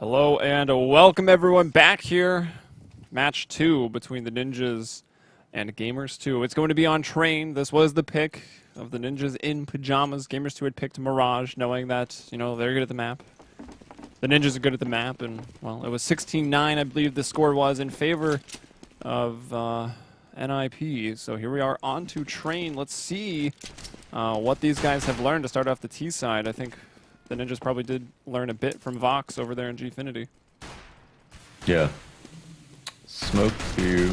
Hello and welcome everyone back here. Match 2 between the Ninjas and Gamers2. It's going to be on train. This was the pick of the Ninjas in pajamas. Gamers2 had picked Mirage, knowing that, you know, they're good at the map. The Ninjas are good at the map, and, well, it was 16-9, I believe the score was, in favor of NiP. So here we are on to train. Let's see what these guys have learned to start off the T side. I think the Ninjas probably did learn a bit from Vox over there in Gfinity. Yeah. Smoke to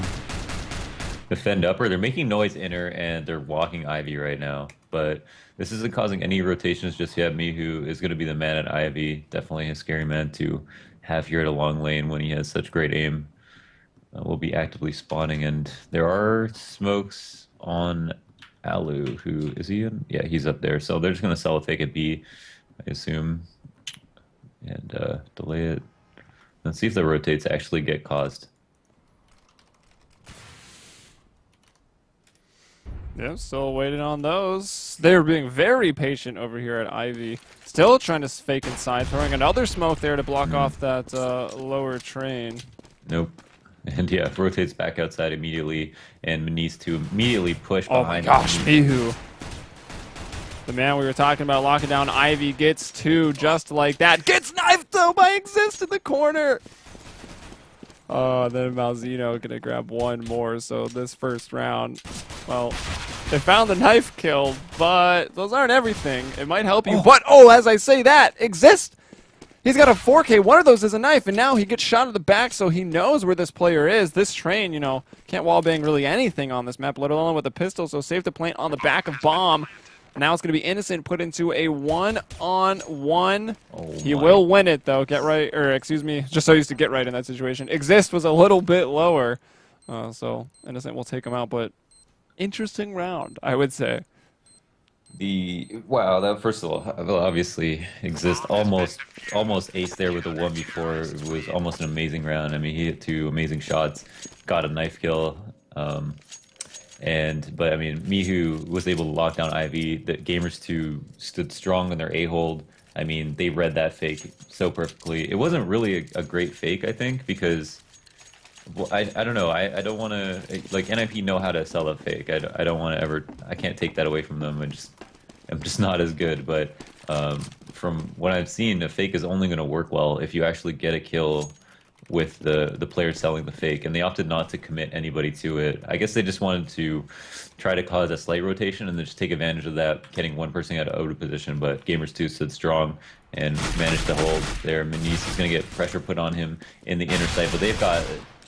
defend upper. They're making noise inner and they're walking Ivy right now. But this isn't causing any rotations just yet. Mihu is going to be the man at Ivy. Definitely a scary man to have here at a long lane when he has such great aim. Will be actively spawning, and there are smokes on Alu. Who is he in? Yeah, he's up there. So they're just going to sell a fake at B, I assume, and delay it. Let's see if the rotates actually get caused. Yeah, still waiting on those. They're being very patient over here at Ivy. Still trying to fake inside, throwing another smoke there to block off that lower train. Nope. And yeah, rotates back outside immediately, and needs to immediately push behind. Oh my gosh, Mihu. The man we were talking about locking down Ivy gets two just like that. Gets knifed though by Exist in the corner. Oh, then Malzino gonna grab one more. So this first round, well, they found the knife kill, but those aren't everything. It might help you, but oh, as I say that, Exist, he's got a 4K. One of those is a knife, and now he gets shot at the back, so he knows where this player is. This train, you know, can't wallbang really anything on this map, let alone with a pistol, so safe to plant on the back of Bomb. Now it's going to be Innocent put into a one-on-one. He will win it, though. Get right, or excuse me, just so used to get right in that situation. Exist was a little bit lower, so Innocent will take him out, but interesting round, I would say. Wow, that first of all, obviously Exist almost aced there with the one before. It was almost an amazing round. I mean, he hit two amazing shots, got a knife kill. But I mean, Mihu was able to lock down Ivy. The Gamers2 stood strong in their A-hold. I mean, they read that fake so perfectly. It wasn't really a great fake, I think, because, well, I don't know. I don't want to, like, NiP know how to sell a fake. I don't want to ever, I can't take that away from them. I'm just not as good. But from what I've seen, a fake is only going to work well if you actually get a kill with the player selling the fake, and they opted not to commit anybody to it. I guess they just wanted to try to cause a slight rotation and then just take advantage of that, getting one person out of out of position, but Gamers2 stood strong and managed to hold there. Manise is going to get pressure put on him in the inner side, but they've got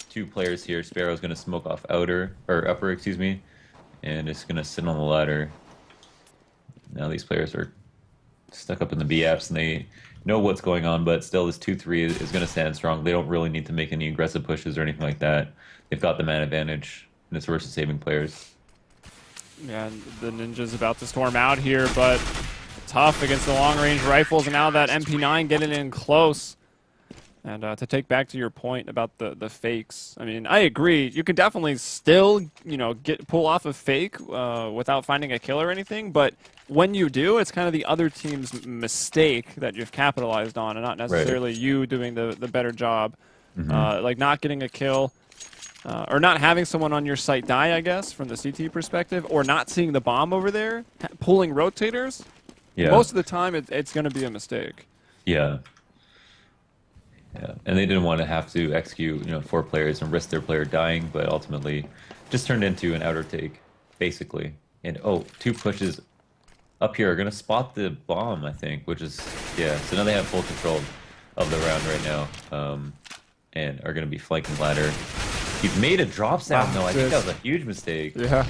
two players here. Sparrow's going to smoke off upper, excuse me, and it's going to sit on the ladder. Now these players are stuck up in the B apps, and they know what's going on, but still this 2-3 is going to stand strong. They don't really need to make any aggressive pushes or anything like that. They've got the man advantage, and it's versus saving players. Yeah, and the Ninja's about to storm out here, but tough against the long-range rifles, and now that MP9 getting in close. And to take back to your point about the fakes, I mean, I agree. You can definitely still, you know, pull off a fake without finding a kill or anything, but when you do, it's kind of the other team's mistake that you've capitalized on, and not necessarily you doing the better job. Like not getting a kill, or not having someone on your site die, I guess, from the CT perspective, or not seeing the bomb over there, pulling rotators. Yeah. Most of the time, it's going to be a mistake. Yeah. Yeah, and they didn't want to have to execute, you know, 4 players and risk their player dying, but ultimately just turned into an outer take, basically. And oh, 2 pushes up here are going to spot the bomb, I think, which is, yeah. So now they have full control of the round right now, and are going to be flanking ladder. He's made a drop sound, though. I think that was a huge mistake. Yeah,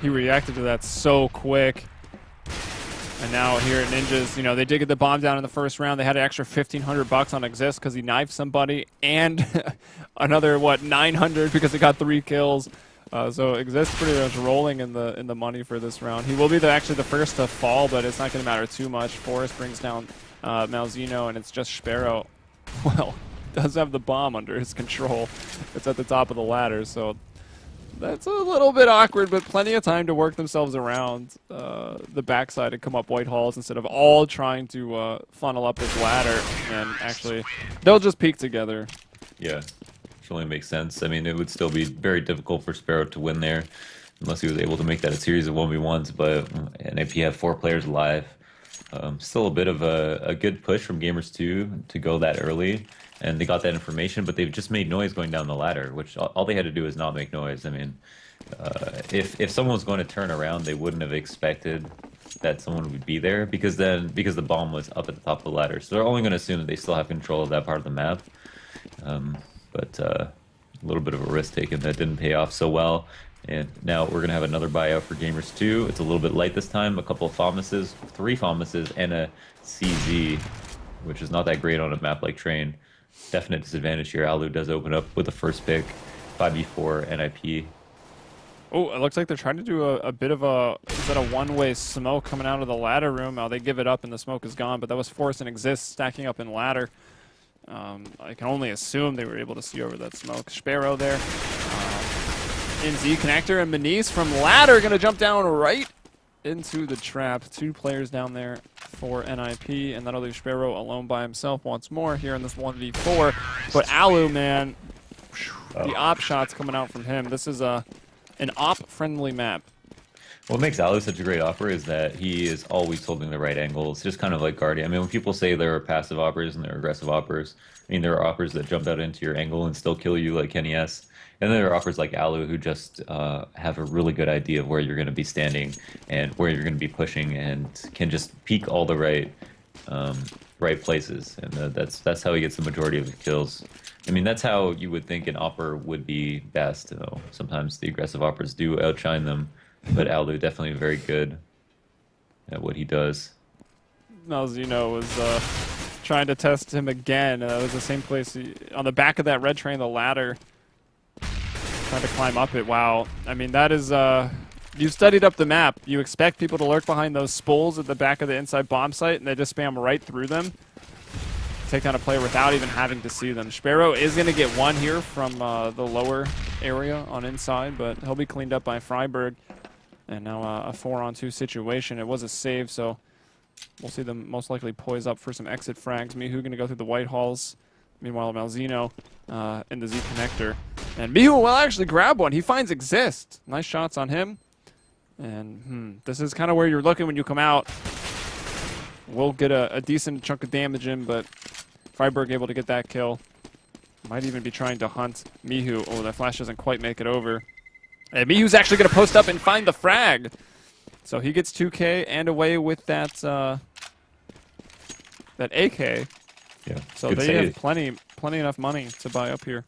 he reacted to that so quick. And now here at Ninjas, you know, they did get the bomb down in the first round. They had an extra $1,500 on Exist because he knifed somebody, and another, what, 900 because he got 3 kills. So Exist pretty much rolling in the money for this round. He will be actually the first to fall, but it's not going to matter too much. Forrest brings down Malzino, and it's just Sparrow. Well, does have the bomb under his control. It's at the top of the ladder, so That's a little bit awkward, but plenty of time to work themselves around the backside and come up white halls instead of all trying to funnel up this ladder. And actually, they'll just peek together. Yeah, which only makes sense. I mean, it would still be very difficult for Sparrow to win there unless he was able to make that a series of 1v1s, but NiP have 4 players alive. Still a bit of a good push from Gamers2 to go that early, and they got that information, but they've just made noise going down the ladder, which all they had to do is not make noise. I mean, if someone was going to turn around, they wouldn't have expected that someone would be there because the bomb was up at the top of the ladder. So they're only going to assume that they still have control of that part of the map. But a little bit of a risk taken that didn't pay off so well. And now we're going to have another buyout for Gamers2. It's a little bit light this time. A couple of FAMASes, 3 FAMASes, and a CZ, which is not that great on a map like Train. Definite disadvantage here. Alu does open up with the first pick. 5v4 NiP. Oh, it looks like they're trying to do a bit of a, is that a one-way smoke coming out of the ladder room? Oh, they give it up and the smoke is gone, but that was Force and Exist stacking up in ladder. I can only assume they were able to see over that smoke. Sparrow there. In Z connector, and Manise from ladder going to jump down right into the trap. 2 players down there for NiP, and that'll leave Sparrow alone by himself once more here in this 1v4. But Alu, man, the op shots coming out from him. This is an op-friendly map. What makes Alu such a great opper is that he is always holding the right angles, just kind of like Guardian. I mean, when people say there are passive oppers and there are aggressive oppers, I mean, there are oppers that jump out into your angle and still kill you like Kenny S. And then there are oppers like Alu who just have a really good idea of where you're going to be standing and where you're going to be pushing and can just peek all the right places. And that's how he gets the majority of the kills. I mean, that's how you would think an opper would be best. You know? Sometimes the aggressive oppers do outshine them, but Alu definitely very good at what he does. Malzeno was trying to test him again. It was the same place on the back of that red train, the ladder. Trying to climb up it. Wow. I mean, that is, you've studied up the map. You expect people to lurk behind those spoles at the back of the inside bomb site, and they just spam right through them. Take down a player without even having to see them. Sparrow is going to get one here from the lower area on inside, but he'll be cleaned up by Freiberg. And now a 4-on-2 situation. It was a save, so we'll see them most likely poise up for some exit frags. Mihu going to go through the white halls. Meanwhile, Malzeno in the Z connector. And Mihu will actually grab one. He finds Exist. Nice shots on him. And this is kind of where you're looking when you come out. We'll get a decent chunk of damage in, but Freiberg able to get that kill. Might even be trying to hunt Mihu. Oh, that flash doesn't quite make it over. And Mihu's actually going to post up and find the frag. So he gets 2K and away with that that AK. Yeah. So good they save. have plenty enough money to buy up here.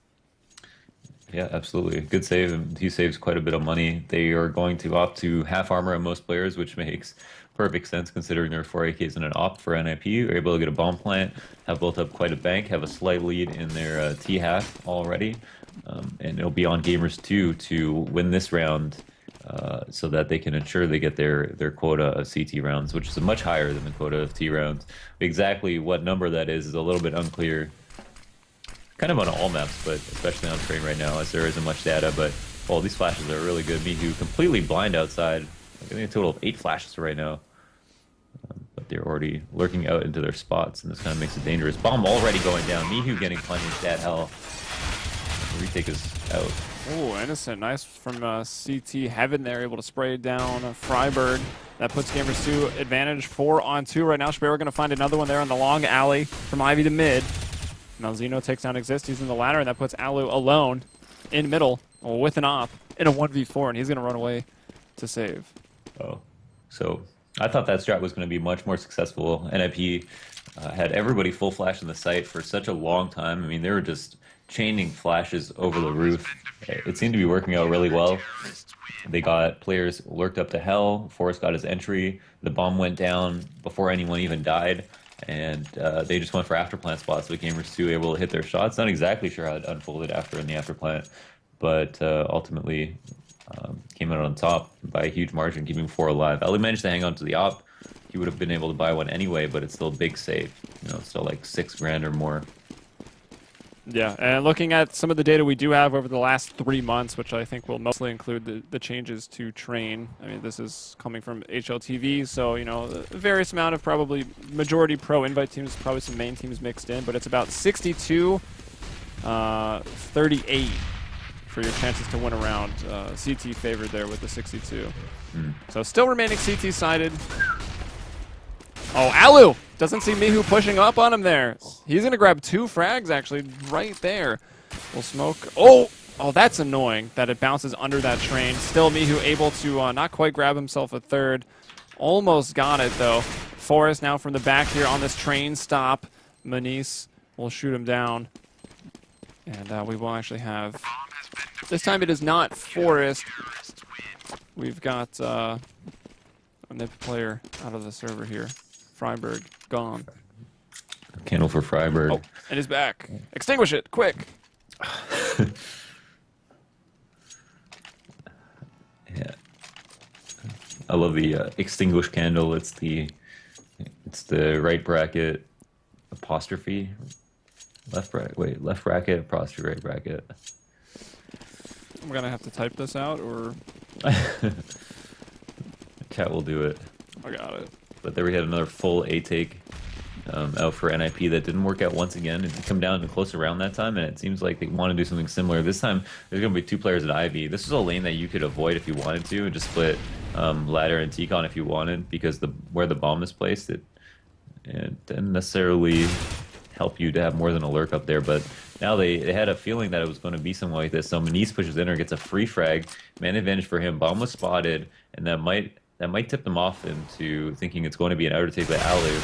Yeah, absolutely. Good save, and he saves quite a bit of money. They are going to opt to half armor on most players, which makes perfect sense considering there are 4 AKs and an op for NiP. They're able to get a bomb plant, have built up quite a bank, have a slight lead in their T half already. And it'll be on Gamers2 to win this round so that they can ensure they get their quota of CT rounds, which is much higher than the quota of T rounds. Exactly what number that is a little bit unclear. Kind of on all maps, but especially on Train right now, as there isn't much data. But well, these flashes are really good. Mihu completely blind outside. I think a total of 8 flashes right now. But they're already lurking out into their spots, and this kind of makes it dangerous. Bomb already going down. Mihu getting punished at hell. The retake is out. Oh, innocent. Nice from CT Heaven there, able to spray down Freiberg. That puts Gamers2 advantage 4-on-2 right now. Sparrow going to find another one there on the long alley from Ivy to mid. Malzeno takes down Exist. He's in the ladder, and that puts Alu alone in middle with an op in a 1v4, and he's going to run away to save. Oh, so I thought that strat was going to be much more successful. NiP had everybody full flash in the site for such a long time. I mean, they were just chaining flashes over the roof. It seemed to be working out really well. They got players lurked up to hell. Forrest got his entry. The bomb went down before anyone even died. And they just went for afterplant spots. So Gamers2 able to hit their shots. Not exactly sure how it unfolded after in the afterplant, but ultimately came out on top by a huge margin, keeping 4 alive. Ali managed to hang on to the op. He would have been able to buy one anyway, but it's still a big save. You know, it's still like $6 grand or more. Yeah, and looking at some of the data we do have over the last 3 months, which I think will mostly include the changes to train. I mean, this is coming from HLTV, so, you know, a various amount of probably majority pro invite teams, probably some main teams mixed in, but it's about 62, 38 for your chances to win a round. CT favored there with the 62. So still remaining CT sided. Oh, Alu! Doesn't see Mihu pushing up on him there. He's going to grab 2 frags, actually, right there. We'll smoke. Oh! Oh, that's annoying that it bounces under that train. Still Mihu able to not quite grab himself a third. Almost got it, though. Forrest now from the back here on this train stop. Manice will shoot him down. And we will actually have... This time it is not Forrest. We've got a NiP player out of the server here. Freiberg gone. Candle for Freiberg. Oh, and he's back. Extinguish it, quick. Yeah. I love the extinguish candle. It's the right bracket apostrophe. Left bracket. Wait, left bracket apostrophe right bracket. I'm gonna have to type this out, or Chat will do it. I got it. But there we had another full A take out for NiP that didn't work out once again. It did come down to close around that time, and it seems like they want to do something similar. This time, there's going to be 2 players at Ivy. This is a lane that you could avoid if you wanted to, and just split Ladder and T-Con if you wanted, because where the bomb is placed, it didn't necessarily help you to have more than a lurk up there, but now they had a feeling that it was going to be something like this. So Manice pushes in or gets a free frag. Man advantage for him. Bomb was spotted, and that might tip them off into thinking it's going to be an outer take by Alu.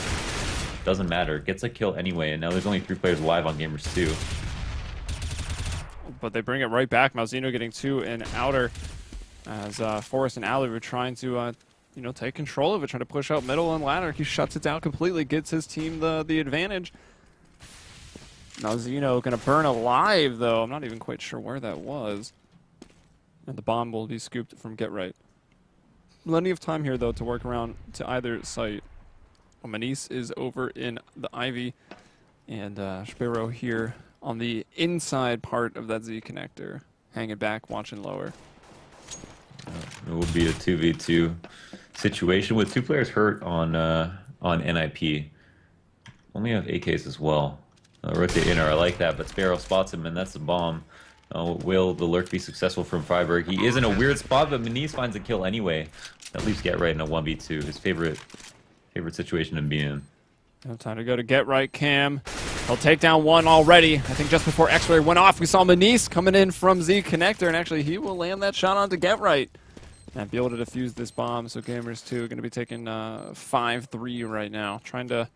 Doesn't matter. Gets a kill anyway, and now there's only 3 players live on Gamers2. But they bring it right back. Malzino getting 2 in outer as Forrest and Alu were trying to, you know, take control of it, trying to push out middle and ladder. He shuts it down completely, gets his team the advantage. Malzino going to burn alive, though. I'm not even quite sure where that was. And the bomb will be scooped from Get Right. Plenty of time here, though, to work around to either site. Manice is over in the Ivy, and Spiro here on the inside part of that Z connector, hanging back, watching lower. It will be a 2v2 situation with 2 players hurt on NiP. Only have AKs as well. Rotate inner, I like that, but Sparrow spots him, and that's the bomb. Will the lurk be successful from Freiberg? He is in a weird spot, but Manice finds a kill anyway. At least Get Right in a 1v2, his favorite situation to be in. No time to go to Get Right, Cam. He'll take down 1 already. I think just before X-Ray went off, we saw Manice coming in from Z connector, and actually he will land that shot onto Get Right and be able to defuse this bomb. So Gamers2 going to be taking 5-3 right now, trying to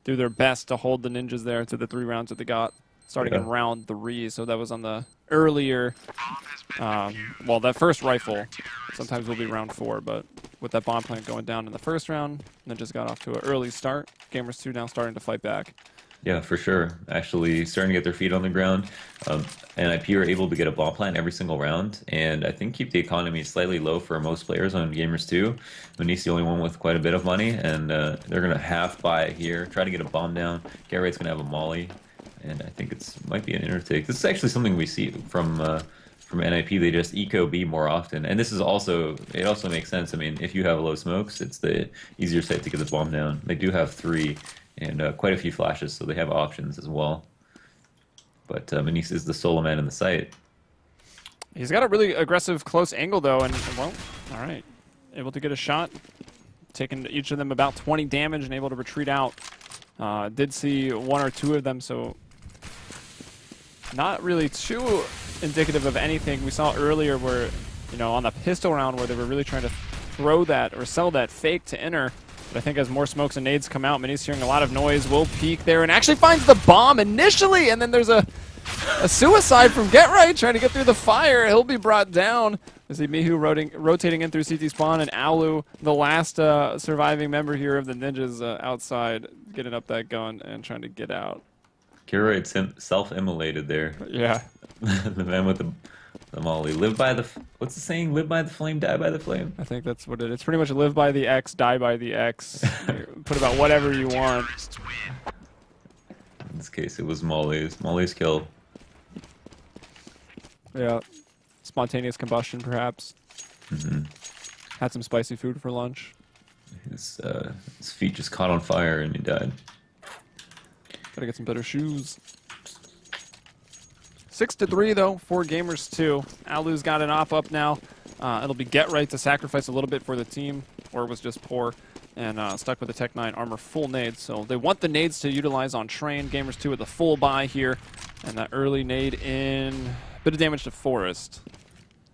do their best to hold the ninjas there to the 3 rounds that they got starting in round 3. So that was on the earlier, well, that first rifle sometimes will be round 4, but with that bomb plant going down in the first round, ninjas got off to an early start. Gamers2 now starting to fight back. Yeah, for sure. Actually starting to get their feet on the ground. NiP are able to get a bomb plant every single round, and I think keep the economy slightly low for most players on Gamers2. Manice the only one with quite a bit of money, and they're going to half buy it here, try to get a bomb down. Get Right's going to have a molly, and I think might be an intertake. This is actually something we see from NiP. They just eco B more often, and this is also makes sense. I mean, if you have low smokes, it's the easier site to get the bomb down. They do have 3 and quite a few flashes, so they have options as well. But Manice is the solo man in the site. He's got a really aggressive close angle, though, and, well, all right. Able to get a shot, taking each of them about 20 damage and able to retreat out. Did see 1 or 2 of them, so not really too indicative of anything. We saw earlier where, you know, on the pistol round where they were really trying to throw that or sell that fake to inner. But I think as more smokes and nades come out, Manice hearing a lot of noise, will peek there and actually finds the bomb initially, and then there's a suicide from Get Right trying to get through the fire. He'll be brought down. We see Mihu rotating in through CT spawn, and Alu, the last surviving member here of the ninjas, outside, getting up that gun and trying to get out. Get Right self-immolated there. Yeah. The man with the molly. Live by the... What's the saying? Live by the flame, die by the flame? I think that's what it is. It's pretty much live by the X, die by the X. Put about whatever you want. In this case, it was Molly's kill. Yeah. Spontaneous combustion, perhaps. Had some spicy food for lunch. His feet just caught on fire and he died. Gotta get some better shoes. 6-3 though for Gamers2. Alu's got an op up now. It'll be Get Right to sacrifice a little bit for the team, or it was just poor, and stuck with the Tech 9 armor full nades. So they want the nades to utilize on Train. Gamers2 with the full buy here, and that early nade in. A bit of damage to Forest.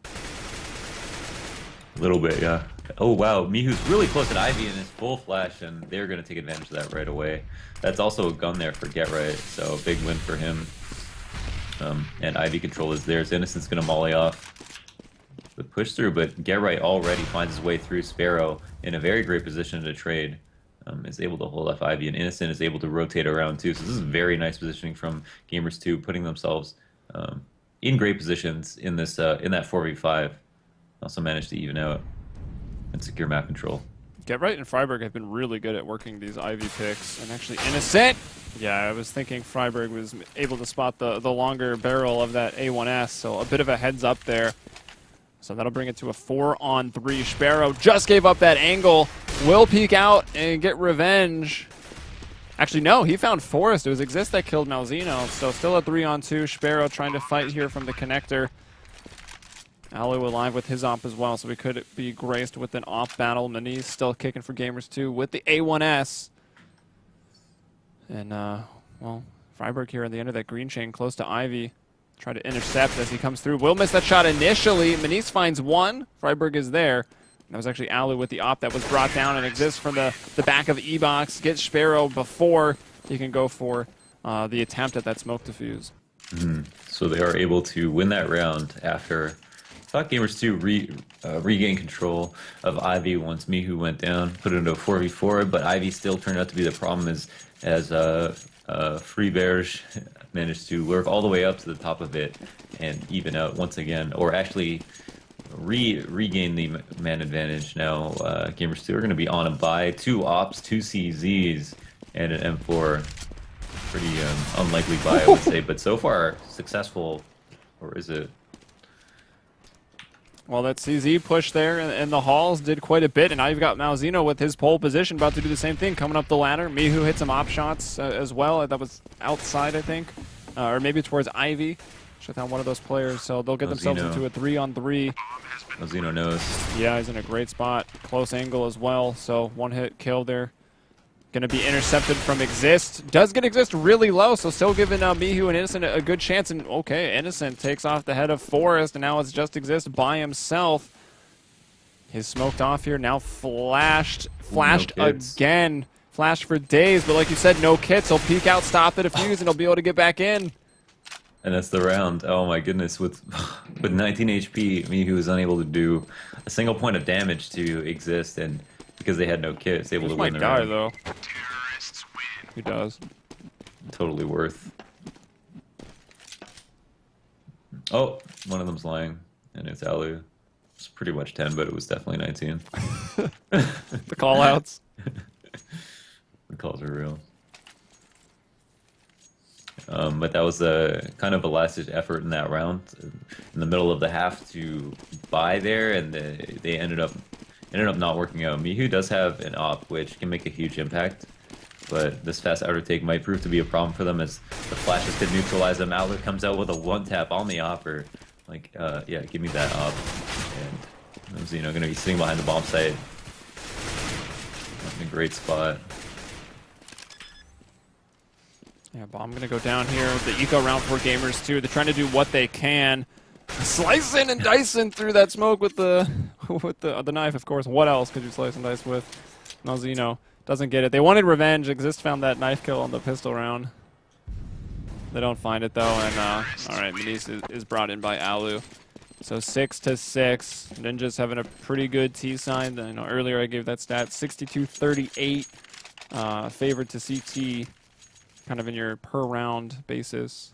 A little bit, yeah. Oh, wow. Mihu's really close at Ivy in his full flash, and they're going to take advantage of that right away. That's also a gun there for Get Right, so big win for him. And Ivy control is theirs. Innocent's going to molly off the push through, but Get Right already finds his way through Sparrow in a very great position to trade. Is able to hold off Ivy, and Innocent is able to rotate around too. So this is very nice positioning from Gamers2, putting themselves in great positions in this in that 4v5. Also managed to even out and secure map control. Get Right and Freiburg have been really good at working these Ivy picks, and actually Innocent. Yeah, I was thinking Freiburg was able to spot the longer barrel of that A1S, so a bit of a heads up there. So that'll bring it to a 4-on-3. Sparrow just gave up that angle. Will peek out and get revenge. Actually, no, he found Forest. It was Exist that killed Malzino. So still a 3-on-2. Sparrow trying to fight here from the connector. Alu alive with his op as well, so we could be graced with an op battle. Maniz still kicking for Gamers2 with the A1S. And, well, Freiburg here at the end of that green chain, close to Ivy. Try to intercept as he comes through. Will miss that shot initially. Maniz finds one. Freiburg is there. That was actually Alu with the op that was brought down and exists from the back of E-Box. Gets Sparrow before he can go for the attempt at that smoke defuse. So they are able to win that round after I thought Gamers2 regained control of Ivy once Mihu went down, put it into a 4v4, but Ivy still turned out to be the problem as Freeberge managed to lurk all the way up to the top of it and even out once again, or actually regain the man advantage. Now Gamers2 are going to be on a buy, 2 ops, 2 CZs, and an M4. Pretty unlikely buy, I would say, but so far successful, or is it? Well, that CZ push there in the halls did quite a bit, and now you've got Malzino with his pole position about to do the same thing, coming up the ladder. Mihu hit some op shots as well. That was outside, I think, or maybe towards Ivy. Shut down one of those players, so they'll get themselves into a 3-on-3. Malzino knows. Yeah, he's in a great spot. Close angle as well, so one hit kill there. Going to be intercepted from Exist. Does get Exist really low, so still giving Mihu and Innocent a good chance. And okay, Innocent takes off the head of Forest, and now it's just Exist by himself. He's smoked off here, now flashed again. Flashed for days, but like you said, no kits. He'll peek out, stop the defuse, and he'll be able to get back in. And that's the round. Oh my goodness, with 19 HP, Mihu was unable to do a single point of damage to Exist, and because they had no kits, able to win the round. Though. He does. Totally worth. Oh, one of them's lying, and it's Alu. It's pretty much 10, but it was definitely 19. The call-outs. The calls are real. But that was a kind of a last-ditch effort in that round, in the middle of the half to buy there, and they ended up not working out. Mihu does have an op, which can make a huge impact, but this fast outer take might prove to be a problem for them as the flashes could neutralize them. Outlet comes out with a one-tap on the opper. Like, yeah, give me that op. And Zeno going to be sitting behind the bomb site. In a great spot. Yeah, bomb going to go down here. The eco round for Gamers2. They're trying to do what they can. Slicing and dicing through that smoke with the knife, of course. What else could you slice and dice with? Malzino doesn't get it. They wanted revenge. Exist found that knife kill on the pistol round. They don't find it though, and all right, Maniz is brought in by Alu. So 6-6. Ninja's having a pretty good T sign. I know earlier I gave that stat 62-38, favored to CT, kind of in your per round basis.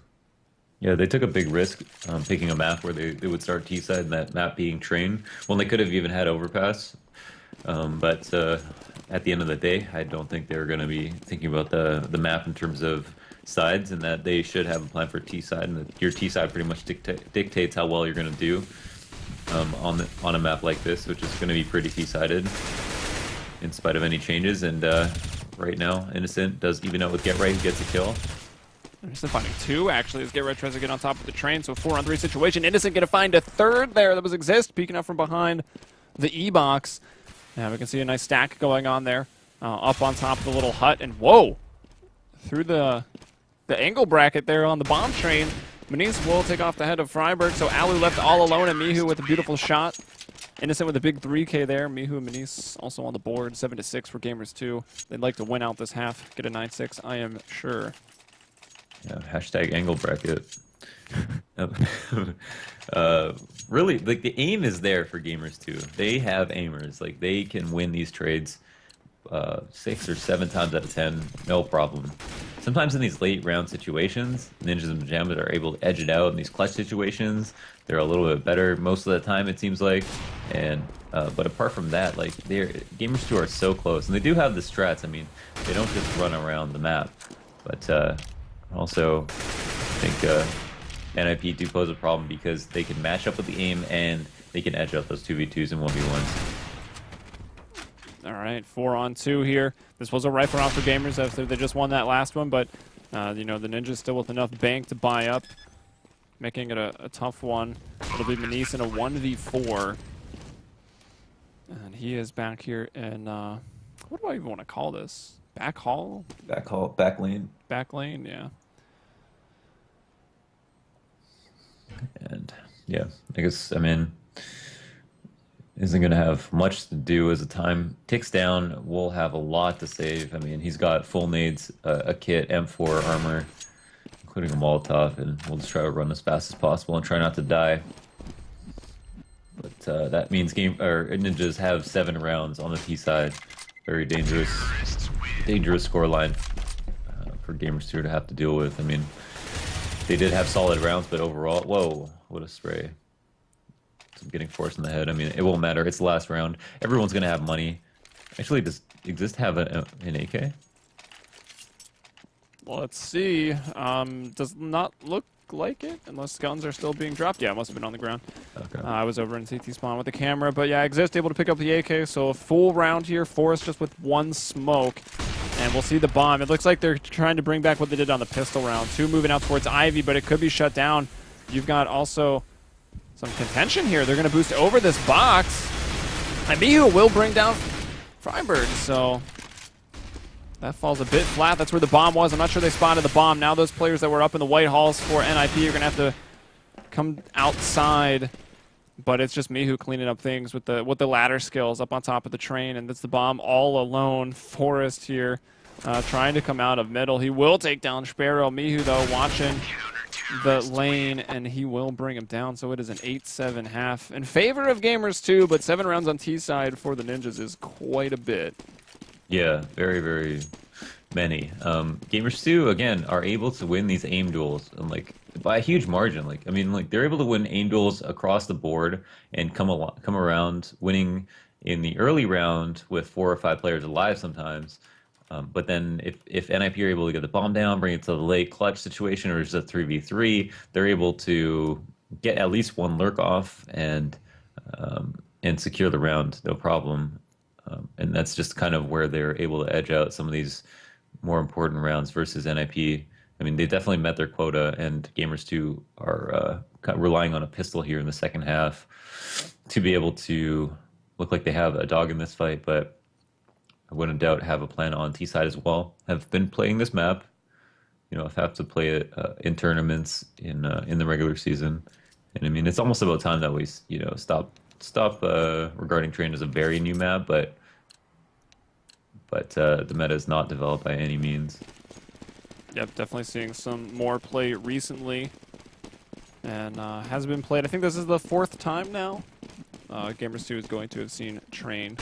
Yeah, they took a big risk picking a map where they would start T-side and that map being Train when they could have even had Overpass. But at the end of the day, I don't think they're going to be thinking about the map in terms of sides, and that they should have a plan for T side, and that your T side pretty much dictates how well you're going to do on a map like this, which is going to be pretty T sided in spite of any changes. And right now, Innocent does even out with Get Right, who gets a kill. Innocent finding 2, actually, as Get Right tries to get on top of the train, so a 4-on-3 situation. Innocent gonna find a 3rd there. That was Exist, peeking out from behind the E-box. Yeah, we can see a nice stack going on there, up on top of the little hut, and whoa! Through the angle bracket there on the bomb train, Maniz will take off the head of Freiburg, so Alu left all alone, and Mihu with a beautiful shot. Innocent with a big 3K there. Mihu and Maniz also on the board, 7-6 for Gamers2. They'd like to win out this half, get a 9-6, I am sure. Yeah, hashtag angle bracket. Really, like, the aim is there for Gamers2. They have aimers. Like, they can win these trades 6 or 7 times out of 10, no problem. Sometimes in these late round situations, Ninjas and Pajamas are able to edge it out. In these clutch situations, they're a little bit better most of the time, it seems like. And but apart from that, like, Gamers2 are so close, and they do have the strats. I mean, they don't just run around the map, but also I think NiP do pose a problem because they can match up with the aim and they can edge out those 2v2s and 1v1s. All right, 4-on-2 here. This was a rifle round for Gamers after they just won that last one, but you know, the Ninjas still with enough bank to buy up, making it a tough one. It'll be Maniz in a 1v4. And he is back here in, what do I even want to call this? Back hall? Back lane. Back lane, yeah. And yeah, I guess, I mean, isn't going to have much to do as the time ticks down. We'll have a lot to save. I mean, he's got full nades, a kit, M4 armor, including a Molotov, and we'll just try to run as fast as possible and try not to die. But that means Ninjas have 7 rounds on the T side. Very dangerous scoreline for Gamers2 to have to deal with. I mean, they did have solid rounds, but overall, whoa, what a spray. I'm getting forced in the head. I mean, it won't matter. It's the last round. Everyone's going to have money. Actually, does Exist have an AK? Let's see. Does not look like it, unless guns are still being dropped. Yeah, it must have been on the ground. Okay. I was over in CT spawn with the camera, but yeah, Exist able to pick up the AK, so a full round here. Forrest just with 1 smoke, and we'll see the bomb. It looks like they're trying to bring back what they did on the pistol round. 2 moving out towards Ivy, but it could be shut down. You've got also some contention here. They're going to boost over this box, and Mihu will bring down Freiburg, so that falls a bit flat. That's where the bomb was. I'm not sure they spotted the bomb. Now those players that were up in the white halls for NiP are going to have to come outside. But it's just Mihu cleaning up things with the ladder skills up on top of the train. And that's the bomb all alone. Forrest here trying to come out of middle. He will take down Sparrow. Mihu, though, watching the lane, and he will bring him down. So it is an 8-7 half in favor of Gamers2, but 7 rounds on T side for the Ninjas is quite a bit. Yeah, very, very many. Gamers2, again, are able to win these aim duels, and like by a huge margin. Like, I mean, like, they're able to win aim duels across the board and come around winning in the early round with 4 or 5 players alive sometimes. But then if NiP are able to get the bomb down, bring it to the late clutch situation, or just a 3v3, they're able to get at least 1 lurk off and secure the round, no problem. And that's just kind of where they're able to edge out some of these more important rounds versus NiP. I mean, they definitely met their quota, and Gamers2 are relying on a pistol here in the second half to be able to look like they have a dog in this fight, but I wouldn't doubt have a plan on T side as well. Have been playing this map, you know, I've had to play it in tournaments in the regular season, and I mean, it's almost about time that we, you know, stop regarding Train as a very new map, but the meta is not developed by any means. Yep, definitely seeing some more play recently, and has been played. I think this is the 4th time now. Gamers2 is going to have seen Train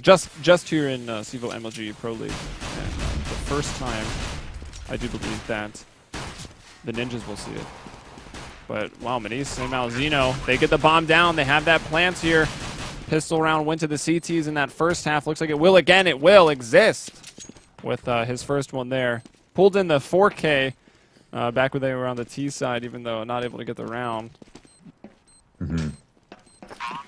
just here in CEVO MLG Pro League, and the first time I do believe that the Ninjas will see it. But wow, Maniz and Malzino, they get the bomb down. They have that plant here. Pistol round went to the CTs in that first half. Looks like it will again. It will exist with his first one there. Pulled in the 4K back when they were on the T side, even though not able to get the round. Mm-hmm.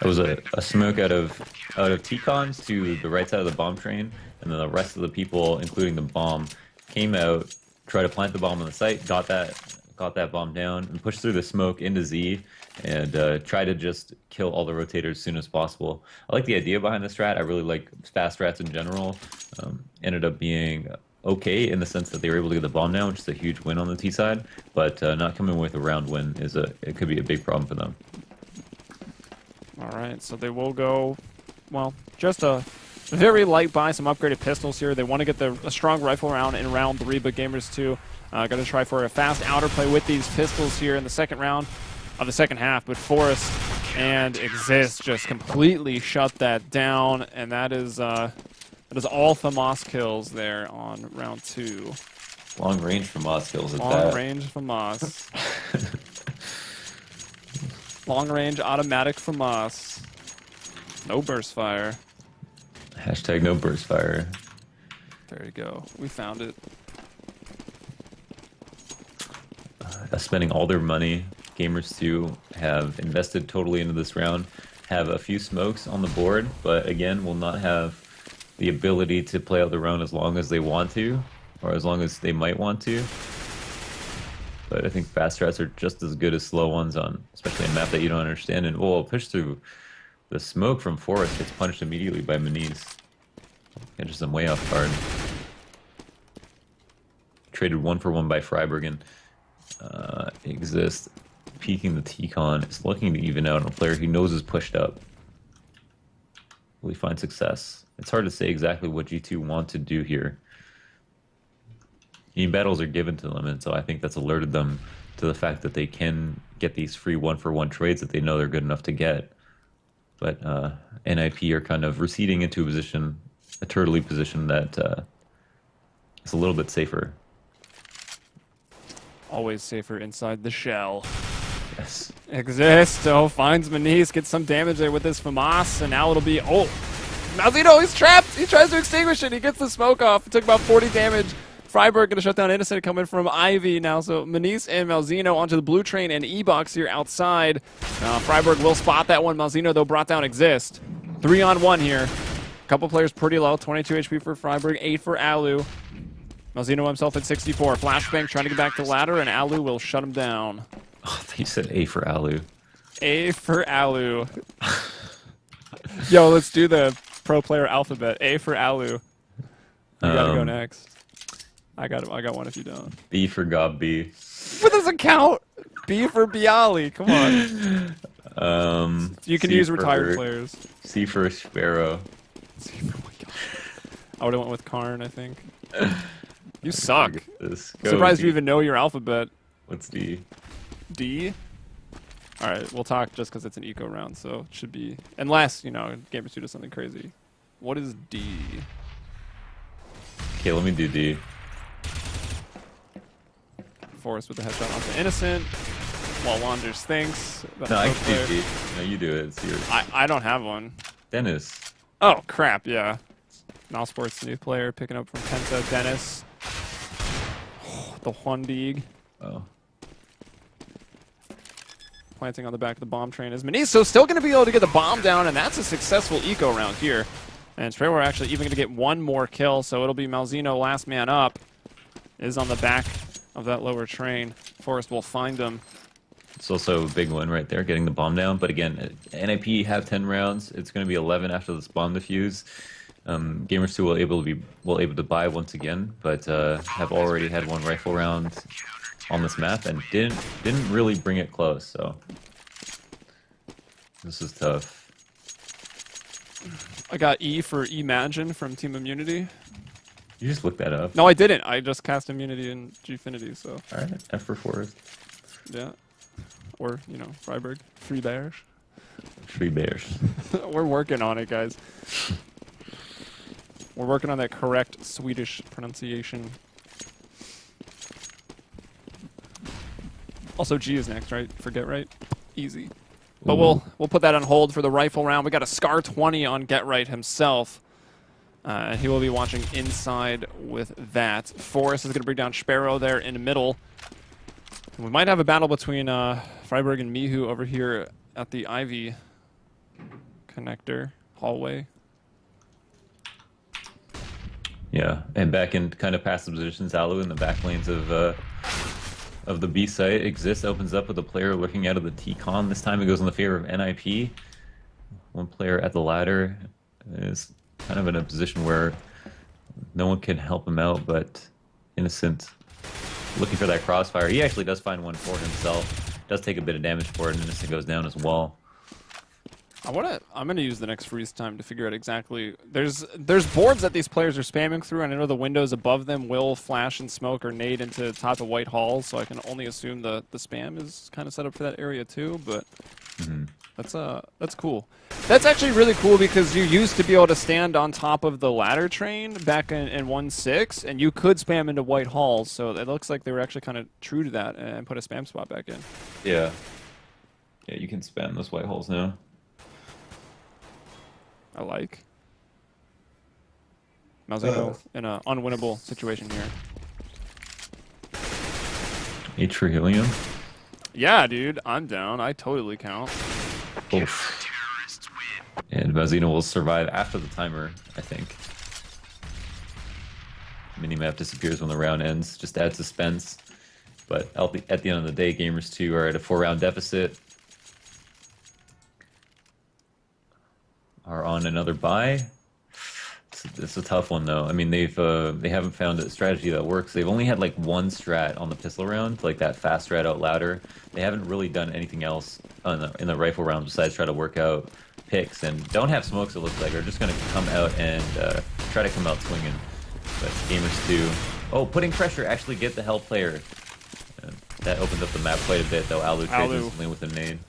It was a smoke out of T-cons to the right side of the bomb train, and then the rest of the people, including the bomb, came out, tried to plant the bomb on the site, got that bomb down, and pushed through the smoke into Z, and tried to just kill all the rotators as soon as possible. I like the idea behind the strat. I really like fast strats in general. Ended up being okay in the sense that they were able to get the bomb down, which is a huge win on the T side, but not coming with a round win it could be a big problem for them. All right, so they will go, well, just a very light buy, some upgraded pistols here. They want to get a strong rifle round in round 3, but Gamers2 going to try for a fast outer play with these pistols here in the second round of the second half. But Forrest and Exist just completely shut that down, and that is all FAMAS kills there on round 2. Long range FAMAS kills at that. Long range FAMAS. Long range automatic FAMAS. No burst fire. Hashtag no burst fire. There you go. We found it. Spending all their money. Gamers2 have invested totally into this round. Have a few smokes on the board, but again, will not have the ability to play out the round as long as they want to, or as long as they might want to. But I think fast strats are just as good as slow ones on, especially a map that you don't understand. And we'll push through the smoke from Forest gets punished immediately by Maniz. Catches them way off guard. Traded 1-for-1 by Freiburg, and Exist peeking the T-con is looking to even out on a player he knows is pushed up. Will he find success? It's hard to say exactly what G2 want to do here. Battles are given to them, and so I think that's alerted them to the fact that they can get these free 1-for-1 trades that they know they're good enough to get. But NiP are kind of receding into a position, a turtley position that is a little bit safer. Always safer inside the shell. Yes. Exist. Oh, finds Maniz, gets some damage there with this FAMAS, and now it'll be, oh, Malzino, he's trapped! He tries to extinguish it, he gets the smoke off. It took about 40 damage. Freiburg going to shut down Innocent coming from Ivy now. So Maniz and Malzino onto the blue train and E-Box here outside. Freiburg will spot that one. Malzino, though, brought down Exist. 3-on-1 here. A couple players pretty low. 22 HP for Freiburg, 8 for Alu. Malzino himself at 64. Flashbang trying to get back to ladder, and Alu will shut him down. Oh, he said A for Alu. A for Alu. Yo, let's do the pro player alphabet. A for Alu. You gotta go next. I got one if you don't. B for Gob B. What doesn't count? B for Bialy. Come on. You can C use for, retired players. C for Sparrow. C for, oh my God. I would have went with Karn, I think. You suck. Surprised you even know your alphabet. What's D? D? Alright, we'll talk just because it's an eco round, so it should be... Unless, you know, Gamers2 does something crazy. What is D? Okay, let me do D. Forrest with the headshot onto Innocent. While Launders thinks. No, I can do D. No, you do it. It's yours. I don't have one. Dennis. Oh, crap, yeah. Nowsports new player picking up from Penta. Dennis. The Huandig. Oh. Planting on the back of the bomb train is Maniz. So still going to be able to get the bomb down, and that's a successful eco round here. And Sprayer actually even going to get one more kill, so it'll be Malzino last man up. Is on the back of that lower train. Forrest will find him. It's also a big win right there, getting the bomb down. But again, NiP have 10 rounds. It's going to be 11 after this bomb defuse. Gamers2 will able to buy once again, but have already had one rifle round on this map and didn't really bring it close. So this is tough. I got E for Imagine from Team Immunity. You just looked that up. No, I didn't. I just cast Immunity in Gfinity, so. All right, F for Forest. Yeah. Or, you know, Freiburg. 3 bears. 3 bears. We're working on it, guys. We're working on that correct Swedish pronunciation. Also, G is next, right? Forget right? Easy. But we'll put that on hold for the rifle round. We got a Scar 20 on Get Right himself. And he will be watching inside with that. Forrest is going to bring down Sparrow there in the middle. And we might have a battle between Freiburg and Mihu over here at the Ivy connector hallway. Yeah, and back in kind of passive positions, Alu in the back lanes of the B site exists, opens up with a player looking out of the T-con. This time it goes in the favor of NiP. One player at the ladder is kind of in a position where no one can help him out, but Innocent looking for that crossfire. He actually does find one for himself. Does take a bit of damage for it, and Innocent goes down as well. I'm gonna use the next freeze time to figure out exactly. There's boards that these players are spamming through, and I know the windows above them will flash and smoke or nade into the top of White Hall, so I can only assume the spam is kind of set up for that area too. But that's cool. That's actually really cool because you used to be able to stand on top of the ladder train back in 1.6, and you could spam into White Hall. So it looks like they were actually kind of true to that and put a spam spot back in. Yeah, you can spam those White Halls now. I like. Malzeno in an unwinnable situation here. H for Helium. Yeah, dude, I'm down. I totally count. Oof. And Malzeno will survive after the timer, I think. Minimap disappears when the round ends. Just adds suspense. But at the end of the day, Gamers2 are at a 4-round deficit. Are on another buy. It's a tough one though. I mean, they haven't found a strategy that works. They've only had like one strat on the pistol round, like that fast strat out louder. They haven't really done anything else in the rifle round besides try to work out picks, and don't have smokes. It looks like are just going to come out and try to come out swinging. But Gamers2, putting pressure, actually get the help player. That opens up the map quite a bit though. Alu trades instantly with a nade.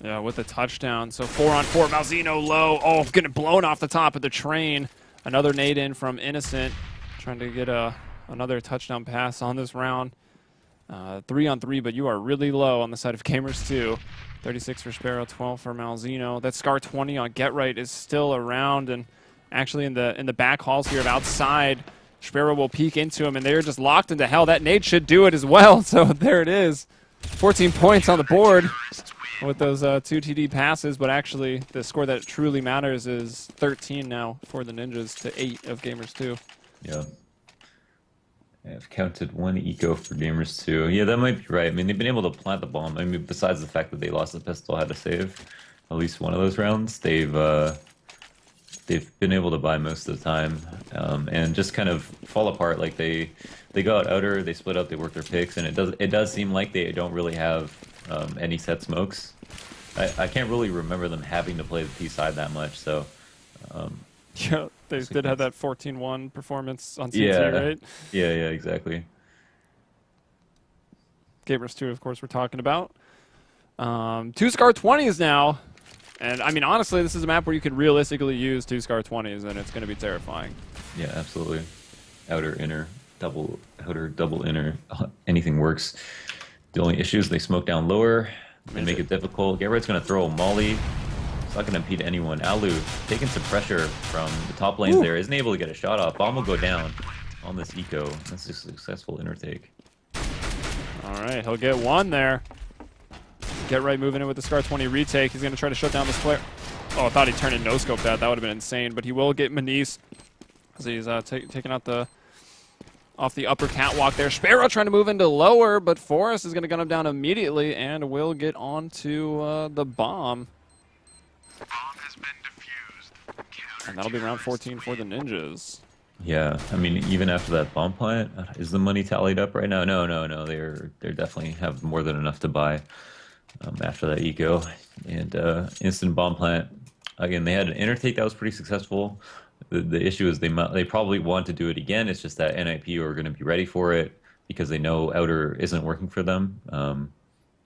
Yeah, with the touchdown. So 4-on-4, Malzeno low. Oh, getting blown off the top of the train. Another nade in from Innocent. Trying to get another touchdown pass on this round. 3-on-3, but you are really low on the side of Gamers2. 36 for Sparrow, 12 for Malzeno. That Scar 20 on Get Right is still around, and actually in the back halls here of outside, Sparrow will peek into him, and they're just locked into hell. That nade should do it as well, so there it is. 14 points on the board with those 2 TD passes, but actually the score that truly matters is 13 now for the Ninjas to 8 of Gamers2. Yeah. I've counted 1 eco for Gamers2. Yeah, that might be right. I mean, they've been able to plant the bomb. I mean, besides the fact that they lost the pistol, had to save at least one of those rounds. They've been able to buy most of the time and just kind of fall apart. Like they go out outer, they split up, they work their picks, and it does seem like they don't really have any set smokes. I can't really remember them having to play the P side that much, so yeah, they did have that 14-1 performance on CT, right? Yeah, exactly. Gamers2, of course, we're talking about. 2 Scar 20s now, and I mean, honestly, this is a map where you could realistically use 2 Scar 20s, and it's going to be terrifying. Yeah, absolutely. Outer, inner, double, outer, double, inner, anything works. The only issue is they smoke down lower. They make it difficult. Get Right's going to throw a molly. It's not going to impede anyone. Alu taking some pressure from the top lanes there. Isn't able to get a shot off. Bomb will go down on this eco. That's a successful inner take. All right, he'll get one there. Get Right moving in with the Scar 20 retake. He's going to try to shut down this player. Oh, I thought he turned and no-scoped that. That would have been insane. But he will get Manise as he's taking out off the upper catwalk there. Sparrow trying to move into lower, but Forrest is going to gun him down immediately and will get onto the bomb. The bomb has been defused. And that'll be round 14 for the Ninjas. Yeah, I mean, even after that bomb plant, is the money tallied up right now? No. They're definitely have more than enough to buy after that eco. And instant bomb plant, again, they had an inner take that was pretty successful. The issue is they probably want to do it again. It's just that NiP are going to be ready for it because they know outer isn't working for them.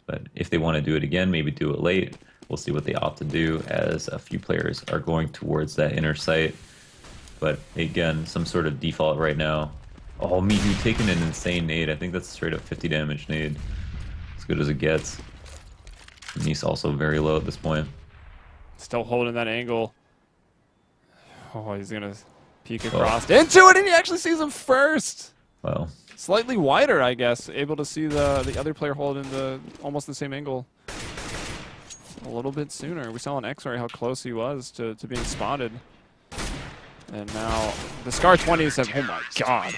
But if they want to do it again, maybe do it late. We'll see what they opt to do, as a few players are going towards that inner site. But again, some sort of default right now. Oh, Mihu taking an insane nade. I think that's straight up 50 damage nade. As good as it gets. And he's also very low at this point. Still holding that angle. Oh, he's gonna peek across into it, and he actually sees him first. Well, Slightly wider, I guess. Able to see the other player holding the almost the same angle a little bit sooner. We saw on X-ray how close he was to being spotted. And now the Scar 20s have. Oh my god,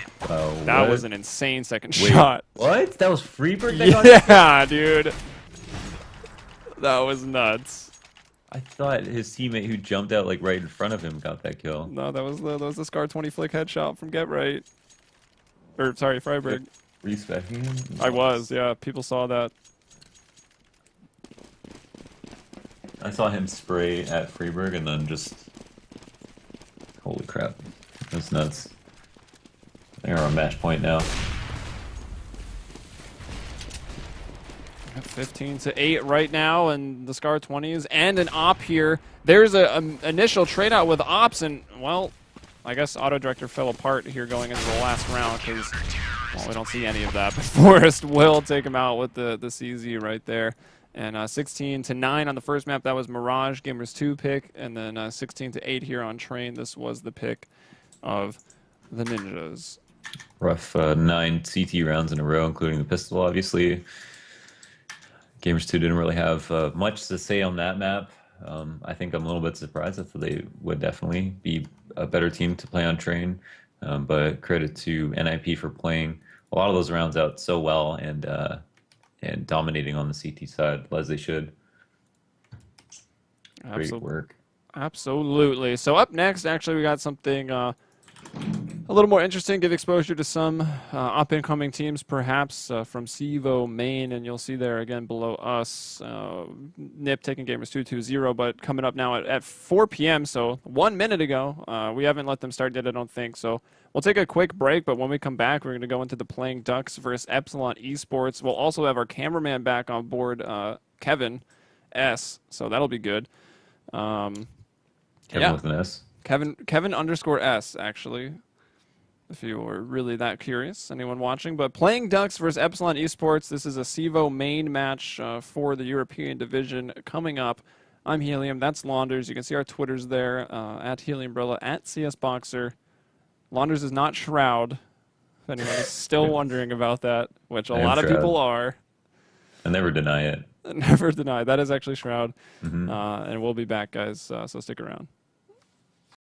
that was an insane second shot. What? That was Freeberg? Yeah, dude. That was nuts. I thought his teammate who jumped out like right in front of him got that kill. No, that was the Scar 20 flick headshot from Get Right. Or sorry, Freiburg. Respecting him? I was, yeah. People saw that. I saw him spray at Freeberg and then just... Holy crap. That's nuts. They're on match point now. 15-8 right now, and the Scar 20s and an op here. There's a initial trade out with ops, and well, I guess auto director fell apart here going into the last round because well, we don't see any of that. But Forrest will take him out with the CZ right there. And 16-9 on the first map, that was Mirage, Gamers2 pick, and then 16-8 here on Train. This was the pick of the Ninjas. Rough 9 CT rounds in a row, including the pistol, obviously. Gamers2 didn't really have much to say on that map. I think I'm a little bit surprised. I thought they would definitely be a better team to play on Train. But credit to NiP for playing a lot of those rounds out so well and dominating on the CT side, as they should. Great work. Absolutely. So up next, actually, we got something a little more interesting. Give exposure to some up-and-coming teams, perhaps from CEVO main, and you'll see there again below us, NiP taking Gamers2 2-0, but coming up now at 4 p.m., so 1 minute ago. We haven't let them start yet, I don't think, so we'll take a quick break, but when we come back, we're going to go into the Playing Ducks versus Epsilon Esports. We'll also have our cameraman back on board, Kevin S., so that'll be good. Kevin with an S? Kevin underscore S, actually, if you were really that curious, anyone watching. But Playing Ducks versus Epsilon Esports, this is a CEVO main match for the European division coming up. I'm Helium, that's Launders. You can see our Twitters there, at Heliumbrella, at CSBoxer. Launders is not Shroud, if anyone is still wondering about that, which a lot of people are. I never deny it. Never deny. That is actually Shroud. And we'll be back, guys, so stick around.